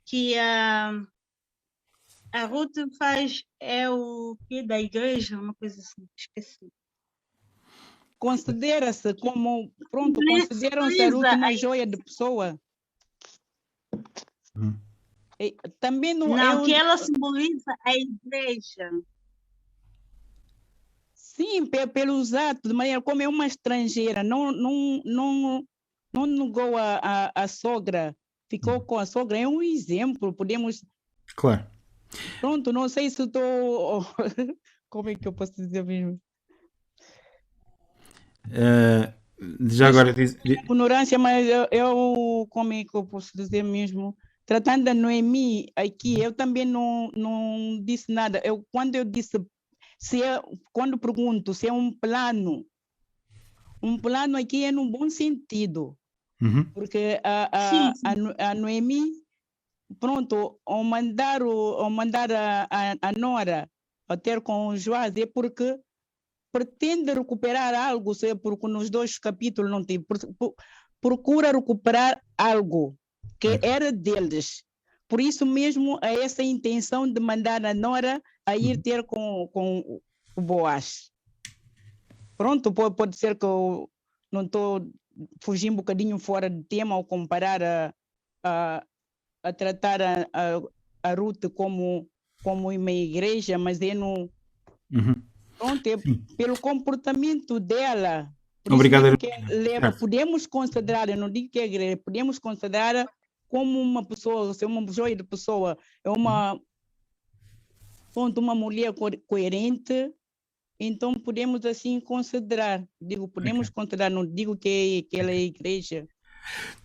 Speaker 8: que a Ruth faz o que da igreja, uma coisa assim, esqueci.
Speaker 3: Considera-se como, consideram-se a Ruth uma joia de pessoa? Também
Speaker 8: não, que ela simboliza a igreja.
Speaker 3: Sim, pelos atos, de maneira como é uma estrangeira, não negou a sogra, ficou com a sogra, é um exemplo, podemos...
Speaker 1: Claro.
Speaker 3: Pronto, não sei se estou... Como é que eu posso dizer mesmo?
Speaker 1: Já agora...
Speaker 3: Ignorância, mas eu como é que eu posso dizer mesmo? Tratando da Noemi aqui, eu também não disse nada. Quando eu disse... quando pergunto se é um plano aqui é num bom sentido, porque a Noemi, pronto, ao mandar a Nora a ter com o Joás é porque pretende recuperar algo, porque nos 2 capítulos não tem, procura recuperar algo que era deles. Por isso mesmo, a essa intenção de mandar a Nora a ir ter com o Boaz. Pronto, pode ser que eu não estou fugindo um bocadinho fora do tema ao comparar a tratar a Ruth como uma igreja, mas é no... Pronto, é pelo comportamento dela.
Speaker 1: Obrigado.
Speaker 3: Podemos considerar, eu não digo que é igreja, podemos considerar como uma pessoa, ser uma joia de pessoa, é uma mulher coerente, então podemos assim considerar. Podemos considerar, não digo que ela é igreja.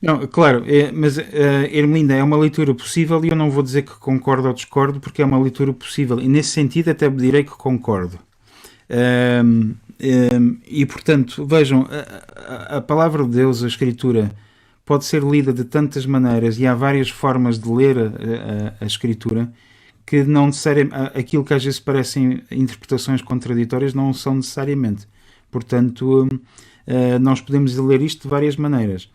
Speaker 1: Não, claro, mas Ermelinda, é uma leitura possível e eu não vou dizer que concordo ou discordo, porque é uma leitura possível, e nesse sentido até direi que concordo. E portanto, vejam, a palavra de Deus, a Escritura, pode ser lida de tantas maneiras e há várias formas de ler a Escritura que não necessariamente, aquilo que às vezes parecem interpretações contraditórias não são necessariamente. Portanto, nós podemos ler isto de várias maneiras.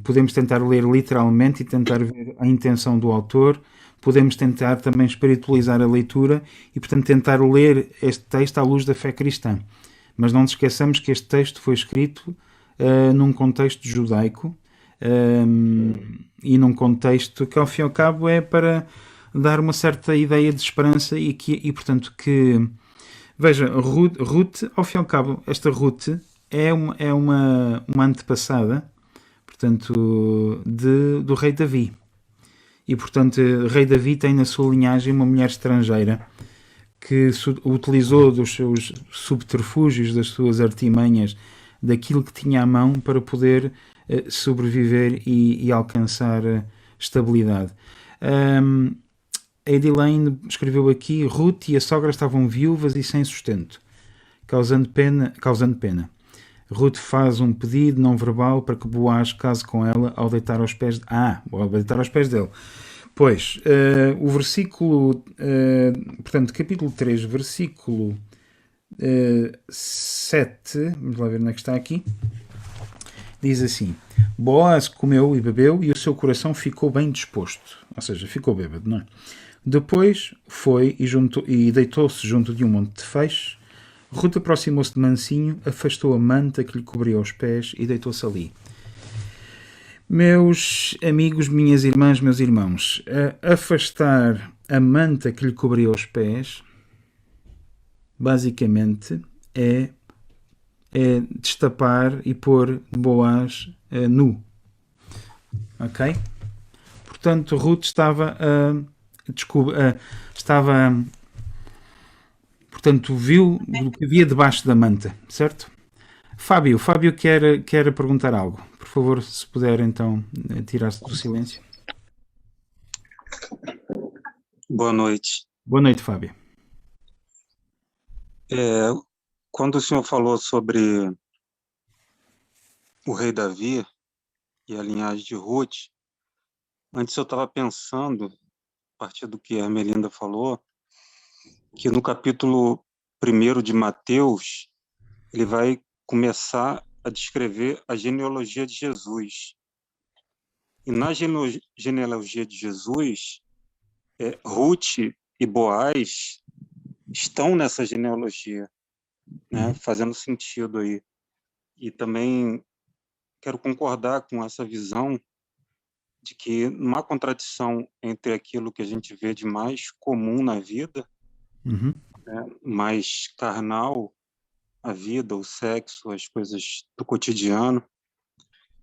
Speaker 1: Podemos tentar ler literalmente e tentar ver a intenção do autor, podemos tentar também espiritualizar a leitura e, portanto, tentar ler este texto à luz da fé cristã. Mas não nos esqueçamos que este texto foi escrito num contexto judaico e num contexto que, ao fim e ao cabo, é para dar uma certa ideia de esperança e portanto, que... Veja, Ruth, ao fim e ao cabo, esta Ruth é uma antepassada. portanto, do rei Davi. E, portanto, o rei Davi tem na sua linhagem uma mulher estrangeira que utilizou dos seus subterfúgios, das suas artimanhas, daquilo que tinha à mão para poder sobreviver e alcançar estabilidade. A Edilene escreveu aqui: Ruth e a sogra estavam viúvas e sem sustento, causando pena. Ruth faz um pedido não verbal para que Boaz case com ela ao deitar aos pés dele. Pois, o versículo, portanto, capítulo 3, versículo 7, vamos lá ver onde é que está aqui, diz assim: Boaz comeu e bebeu e o seu coração ficou bem disposto, ou seja, ficou bêbado, não é? Depois foi e deitou-se junto de um monte de feixes. Ruth aproximou-se de mansinho, afastou a manta que lhe cobria os pés e deitou-se ali. Meus amigos, minhas irmãs, meus irmãos, afastar a manta que lhe cobria os pés, basicamente, é destapar e pôr Boaz nu. Ok? Portanto, Ruth portanto, viu o que havia debaixo da manta, certo? Fábio quer perguntar algo. Por favor, se puder então tirar-se do silêncio.
Speaker 9: Boa noite.
Speaker 1: Boa noite, Fábio.
Speaker 9: Quando o senhor falou sobre o rei Davi e a linhagem de Ruth, antes eu estava pensando, a partir do que a Melinda falou, que no capítulo 1 de Mateus, ele vai começar a descrever a genealogia de Jesus. E na genealogia de Jesus, Ruth e Boaz estão nessa genealogia, né, fazendo sentido aí. E também quero concordar com essa visão de que não há contradição entre aquilo que a gente vê de mais comum na vida, né, mais carnal, a vida, o sexo, as coisas do cotidiano,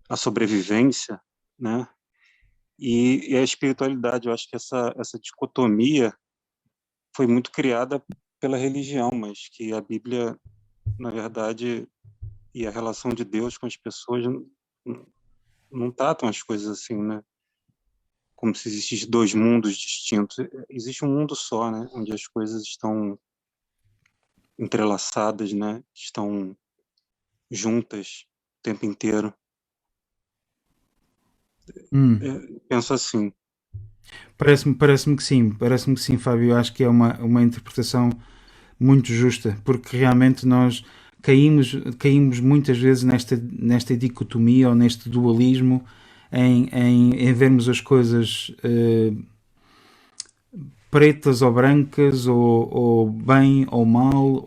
Speaker 9: a sobrevivência, né, e a espiritualidade. Eu acho que essa dicotomia foi muito criada pela religião, mas que a Bíblia, na verdade, e a relação de Deus com as pessoas não tratam as coisas assim, né? Como se existissem dois mundos distintos. Existe um mundo só, né? Onde as coisas estão entrelaçadas, né? Estão juntas o tempo inteiro. Penso assim.
Speaker 1: Parece-me que sim, Fábio. Eu acho que é uma interpretação muito justa, porque realmente nós caímos muitas vezes nesta dicotomia ou neste dualismo em vermos as coisas pretas ou brancas, ou bem ou mal,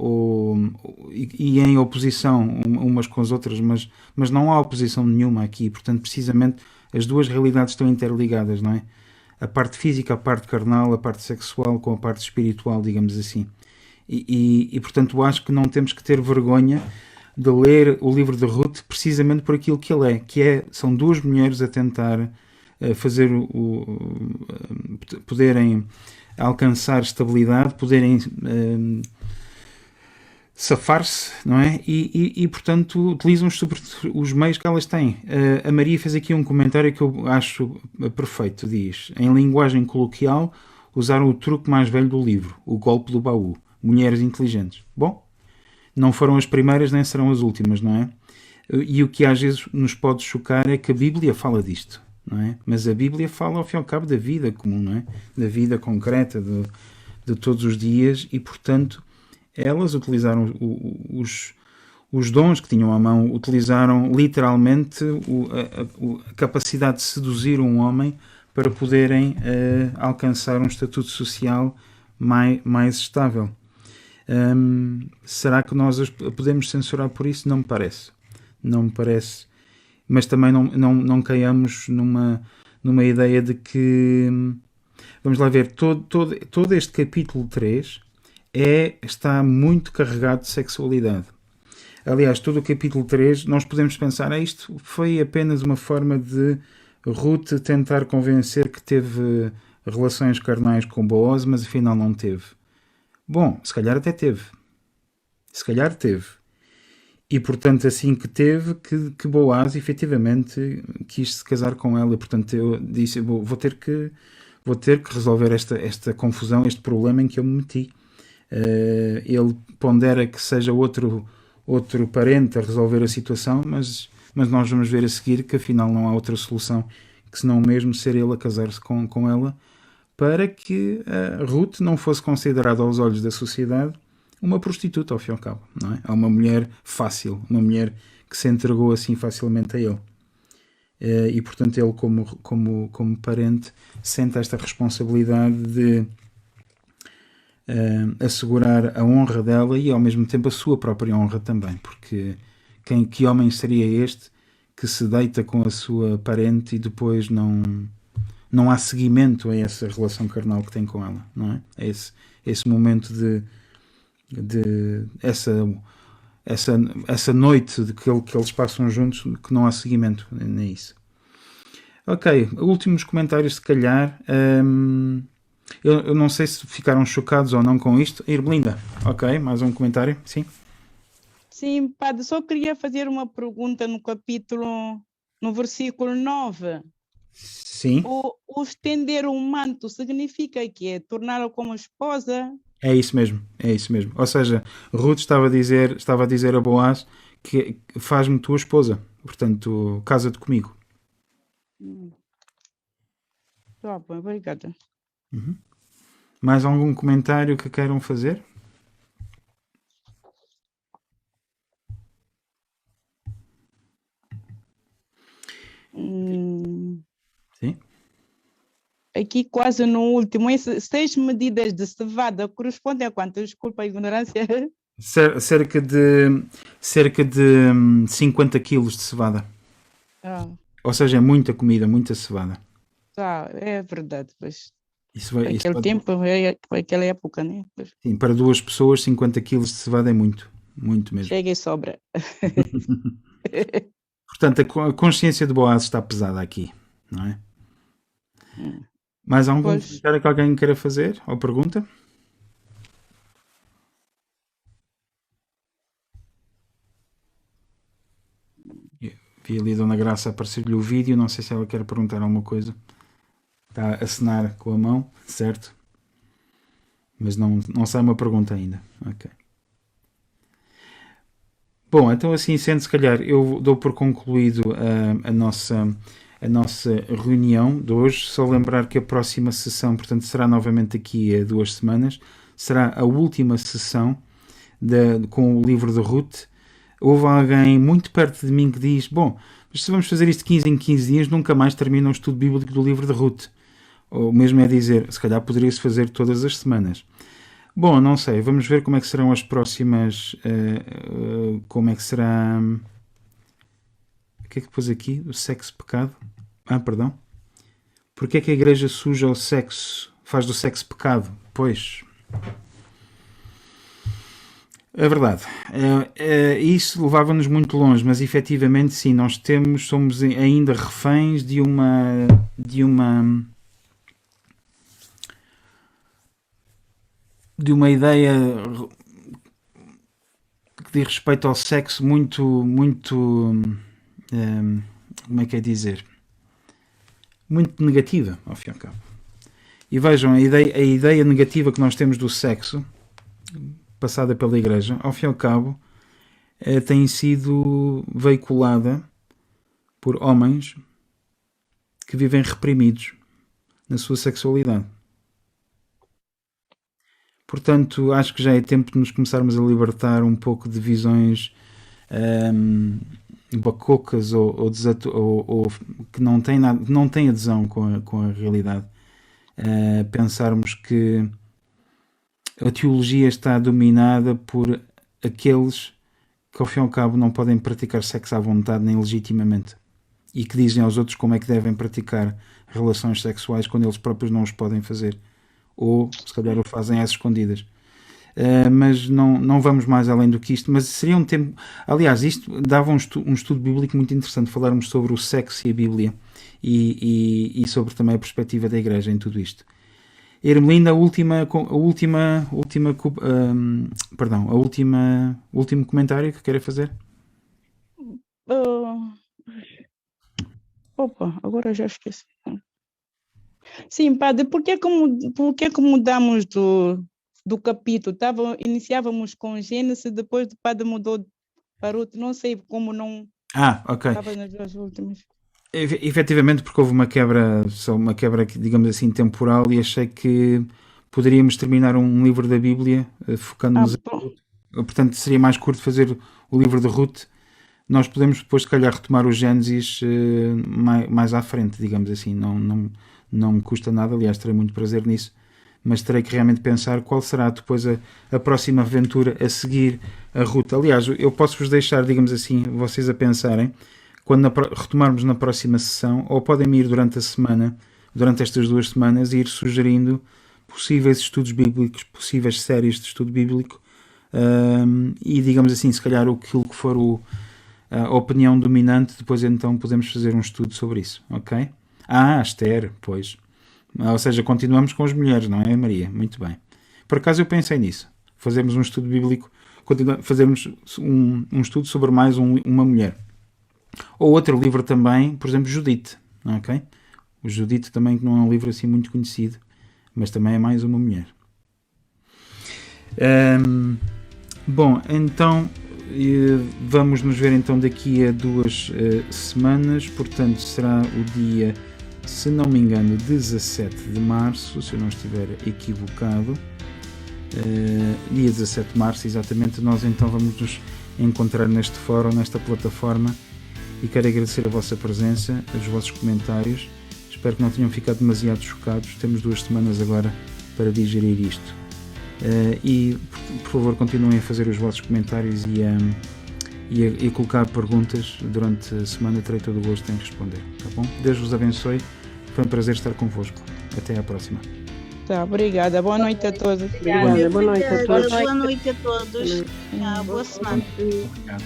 Speaker 1: e em oposição umas com as outras, mas não há oposição nenhuma aqui. Portanto, precisamente, as duas realidades estão interligadas, não é? A parte física, a parte carnal, a parte sexual com a parte espiritual, digamos assim. E portanto, acho que não temos que ter vergonha de ler o livro de Ruth precisamente por aquilo que ele é, são duas mulheres a tentar fazer poderem alcançar estabilidade, poderem safar-se, não é? E portanto, utilizam os meios que elas têm. A Maria fez aqui um comentário que eu acho perfeito. Diz: em linguagem coloquial, usaram o truque mais velho do livro, o golpe do baú. Mulheres inteligentes. Bom, não foram as primeiras nem serão as últimas, não é? E o que às vezes nos pode chocar é que a Bíblia fala disto, não é? Mas a Bíblia fala ao fim e ao cabo da vida comum, não é? Da vida concreta de todos os dias, e portanto elas utilizaram os dons que tinham à mão, utilizaram literalmente a capacidade de seduzir um homem para poderem alcançar um estatuto social mais estável. Será que nós as podemos censurar por isso? Não me parece, mas também não caiamos numa ideia de que, vamos lá ver, todo este capítulo 3 está muito carregado de sexualidade. aliás, todo o capítulo 3, nós podemos pensar, isto foi apenas uma forma de Ruth tentar convencer que teve relações carnais com Boaz, mas afinal não teve. Bom, se calhar até teve. Se calhar teve. E, portanto, assim que teve, que Boaz efetivamente quis se casar com ela. E, portanto, eu disse, vou ter que resolver esta confusão, este problema em que eu me meti. Ele pondera que seja outro parente a resolver a situação, mas nós vamos ver a seguir que afinal não há outra solução que senão mesmo ser ele a casar-se com ela, para que Ruth não fosse considerada aos olhos da sociedade uma prostituta, ao fim e ao cabo, não é? É uma mulher fácil, uma mulher que se entregou assim facilmente a ele. E portanto ele como parente sente esta responsabilidade de assegurar a honra dela e ao mesmo tempo a sua própria honra também, porque que homem seria este que se deita com a sua parente e depois não há seguimento a essa relação carnal que tem com ela, não é? É esse momento de essa noite de que eles passam juntos, que não há seguimento, nem isso. Ok, últimos comentários se calhar. Eu não sei se ficaram chocados ou não com isto. Irmelinda, ok, mais um comentário, sim?
Speaker 3: Sim, padre, só queria fazer uma pergunta no versículo 9.
Speaker 1: Sim.
Speaker 3: O estender um manto significa que é torná-la como esposa?
Speaker 1: É isso mesmo. Ou seja, Ruth estava a dizer a Boaz que faz-me tua esposa, portanto, casa-te comigo.
Speaker 3: Tá bom, obrigada.
Speaker 1: Uhum. Mais algum comentário que queiram fazer? Sim.
Speaker 3: Aqui quase no último, 6 medidas de cevada correspondem a quanto? Desculpa a ignorância.
Speaker 1: Cerca de 50 quilos de cevada. Ou seja, é muita comida, muita cevada.
Speaker 3: É verdade, pois.
Speaker 1: Aquele
Speaker 3: tempo, aquela época, né?
Speaker 1: Sim, para 2 pessoas, 50 quilos de cevada é muito mesmo.
Speaker 3: Chega e sobra.
Speaker 1: Portanto, a consciência de Boaz está pesada aqui, não é? Mais algum comentário que alguém queira fazer ou pergunta? Vi ali a Dona Graça aparecer-lhe o vídeo, não sei se ela quer perguntar alguma coisa. Está a acenar com a mão, certo? Mas não sai uma pergunta ainda. Ok. Bom, então assim sendo, se calhar eu dou por concluído a nossa reunião de hoje. Só lembrar que a próxima sessão, portanto, será novamente aqui a 2 semanas. Será a última sessão com o livro de Ruth. Houve alguém muito perto de mim que diz, bom, mas se vamos fazer isto 15 em 15 dias, nunca mais termina o estudo bíblico do livro de Ruth. Ou mesmo é dizer, se calhar poderia-se fazer todas as semanas. Bom, não sei, vamos ver como é que serão as próximas, como é que será, o que é que pôs aqui? O sexo pecado? Perdão. Porque é que a igreja suja o sexo, faz do sexo pecado? Pois, é verdade. Isso levava-nos muito longe, mas efetivamente sim, nós somos ainda reféns de uma ideia que diz respeito ao sexo muito, como é que é dizer? Muito negativa, ao fim e ao cabo. E vejam, a ideia negativa que nós temos do sexo, passada pela igreja, ao fim e ao cabo, tem sido veiculada por homens que vivem reprimidos na sua sexualidade. Portanto, acho que já é tempo de nos começarmos a libertar um pouco de visões bacocas ou que não têm adesão com a realidade. Pensarmos que a teologia está dominada por aqueles que, ao fim e ao cabo, não podem praticar sexo à vontade nem legitimamente e que dizem aos outros como é que devem praticar relações sexuais quando eles próprios não os podem fazer. Ou, se calhar, o fazem às escondidas. mas não vamos mais além do que isto. Mas seria um tempo... Aliás, isto dava um estudo bíblico muito interessante, falarmos sobre o sexo e a Bíblia e sobre também a perspectiva da Igreja em tudo isto. Ermelinda, o último comentário que queira fazer?
Speaker 3: Opa, agora já esqueci. Sim, padre, por que mudamos do capítulo? Iniciávamos com Gênesis, depois o padre mudou para outro, não sei como não
Speaker 1: ok.
Speaker 3: estava nas duas últimas.
Speaker 1: Efetivamente, porque houve uma quebra, digamos assim, temporal, e achei que poderíamos terminar um livro da Bíblia focando-nos em Ruth. Portanto, seria mais curto fazer o livro de Ruth. Nós podemos depois, se calhar, retomar o Gênesis mais à frente, digamos assim. Não me custa nada, aliás, terei muito prazer nisso, mas terei que realmente pensar qual será depois a próxima aventura a seguir a Ruth. Aliás, eu posso-vos deixar, digamos assim, vocês a pensarem, quando retomarmos na próxima sessão, ou podem ir durante a semana, durante estas 2 semanas, ir sugerindo possíveis estudos bíblicos, possíveis séries de estudo bíblico, e, digamos assim, se calhar aquilo que for a opinião dominante, depois então podemos fazer um estudo sobre isso, ok? Esther, pois. Ou seja, continuamos com as mulheres, não é, Maria? Muito bem. Por acaso eu pensei nisso. Fazemos um estudo bíblico, fazemos um estudo sobre mais uma mulher. Ou outro livro também, por exemplo, Judite, ok? O Judite também, que não é um livro assim muito conhecido, mas também é mais uma mulher. Bom, então vamos nos ver então daqui a 2 semanas, portanto será o dia, se não me engano, 17 de março, se eu não estiver equivocado, dia 17 de março, exatamente. Nós então vamos nos encontrar neste fórum, nesta plataforma, e quero agradecer a vossa presença, os vossos comentários. Espero que não tenham ficado demasiado chocados. Temos 2 semanas agora para digerir isto. E por favor, continuem a fazer os vossos comentários e a colocar perguntas durante a semana. Terei todo o gosto em responder, tá bom? Deus vos abençoe. Foi um prazer estar convosco. Até à próxima.
Speaker 3: Tá, obrigada. Boa noite a todos.
Speaker 2: Obrigada. Boa noite a todos.
Speaker 8: Boa noite a todos. Boa semana.
Speaker 1: Obrigado.